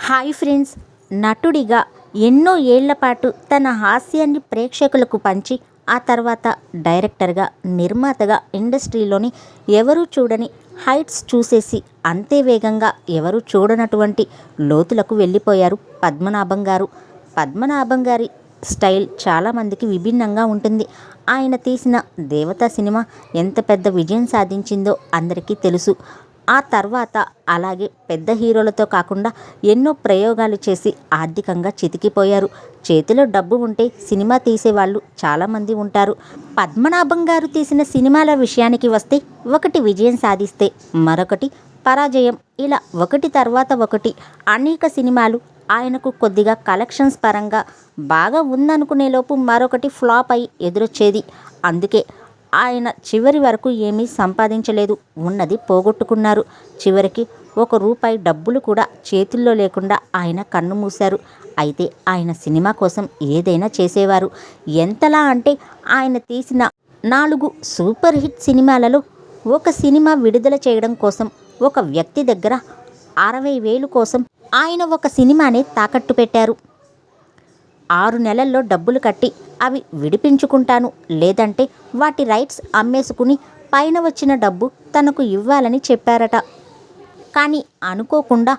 Hi friends, నటుడిగా ఎన్నో ఏళ్ల పాటు తన హాస్యాన్ని ప్రేక్షకులకు పంచి ఆ తర్వాత డైరెక్టర్గా, నిర్మాతగా ఇండస్ట్రీలోని ఎవరూ చూడని హైట్స్ చూసేసి అంతే వేగంగా ఎవరూ చూడనటువంటి లోతులకు వెళ్ళిపోయారు పద్మనాభం గారు. పద్మనాభం గారి స్టైల్ చాలామందికి విభిన్నంగా ఉంటుంది. ఆయన తీసిన దేవతా సినిమా ఎంత పెద్ద విజయం సాధించిందో అందరికీ తెలుసు. ఆ తర్వాత అలాగే పెద్ద హీరోలతో కాకుండా ఎన్నో ప్రయోగాలు చేసి ఆర్థికంగా చితికిపోయారు. చేతిలో డబ్బు ఉంటే సినిమా తీసేవాళ్ళు చాలామంది ఉంటారు. పద్మనాభం గారు తీసిన సినిమాల విషయానికి వస్తే ఒకటి విజయం సాధిస్తే మరొకటి పరాజయం, ఇలా ఒకటి తర్వాత ఒకటి అనేక సినిమాలు ఆయనకు కొద్దిగా కలెక్షన్స్ పరంగా బాగా ఉందనుకునేలోపు మరొకటి ఫ్లాప్ అయి ఎదురొచ్చేది. అందుకే ఆయన చివరి వరకు ఏమీ సంపాదించలేదు, ఉన్నది పోగొట్టుకున్నారు. చివరికి ₹1 డబ్బులు కూడా చేతుల్లో లేకుండా ఆయన కన్ను మూశారు. అయితే ఆయన సినిమా కోసం ఏదైనా చేసేవారు. ఎంతలా అంటే ఆయన తీసిన 4 సూపర్ హిట్ సినిమాలలో ఒక సినిమా విడుదల చేయడం కోసం ఒక వ్యక్తి దగ్గర 60,000 కోసం ఆయన ఒక సినిమానే తాకట్టు పెట్టారు. 6 నెలల్లో డబ్బులు కట్టి అవి విడిపించుకుంటాను, లేదంటే వాటి రైట్స్ అమ్మేసుకుని పైన వచ్చిన డబ్బు తనకు ఇవ్వాలని చెప్పారట. కానీ అనుకోకుండా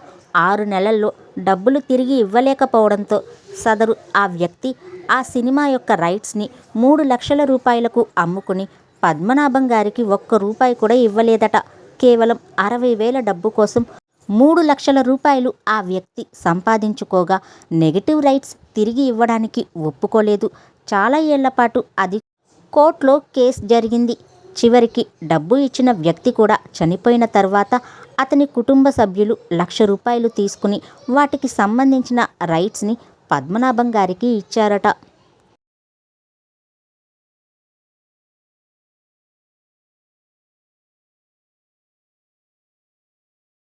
6 నెలల్లో డబ్బులు తిరిగి ఇవ్వలేకపోవడంతో సదరు ఆ వ్యక్తి ఆ సినిమా యొక్క రైట్స్ని 3 లక్షల రూపాయలకు అమ్ముకుని పద్మనాభం గారికి ₹1 కూడా ఇవ్వలేదట. కేవలం 60,000 డబ్బు కోసం 3 లక్షల రూపాయలు ఆ వ్యక్తి సంపాదించుకోగా నెగటివ్ రైట్స్ తిరిగి ఇవ్వడానికి ఒప్పుకోలేదు. చాలా ఏళ్ల పాటు అది కోర్టులో కేసు జరిగింది. చివరికి డబ్బు ఇచ్చిన వ్యక్తి కూడా చనిపోయిన తర్వాత అతని కుటుంబ సభ్యులు ₹1,00,000 తీసుకుని వాటికి సంబంధించిన రైట్స్ని పద్మనాభం గారికి ఇచ్చారట.